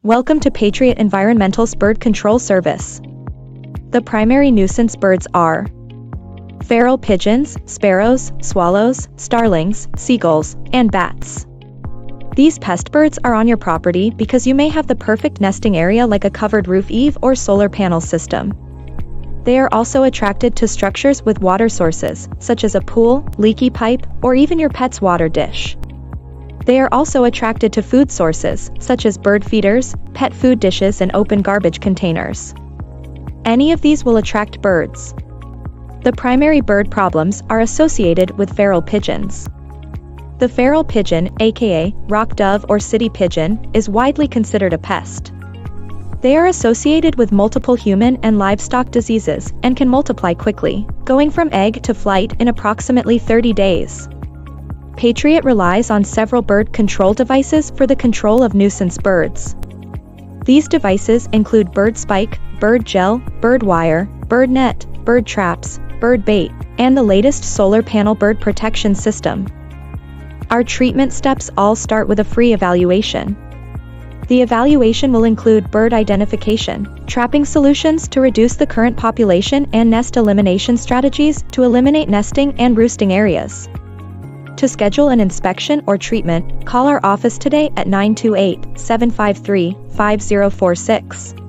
Welcome to Patriot Environmental's Bird Control Service. The primary nuisance birds are feral pigeons, sparrows, swallows, starlings, seagulls, and bats. These pest birds are on your property because you may have the perfect nesting area like a covered roof eave or solar panel system. They are also attracted to structures with water sources, such as a pool, leaky pipe, or even your pet's water dish. They are also attracted to food sources, such as bird feeders, pet food dishes, and open garbage containers. Any of these will attract birds. The primary bird problems are associated with feral pigeons. The feral pigeon, aka rock dove or city pigeon, is widely considered a pest. They are associated with multiple human and livestock diseases and can multiply quickly, going from egg to flight in approximately 30 days. Patriot relies on several bird control devices for the control of nuisance birds. These devices include bird spike, bird gel, bird wire, bird net, bird traps, bird bait, and the latest solar panel bird protection system. Our treatment steps all start with a free evaluation. The evaluation will include bird identification, trapping solutions to reduce the current population, and nest elimination strategies to eliminate nesting and roosting areas. To schedule an inspection or treatment, call our office today at 928-753-5046.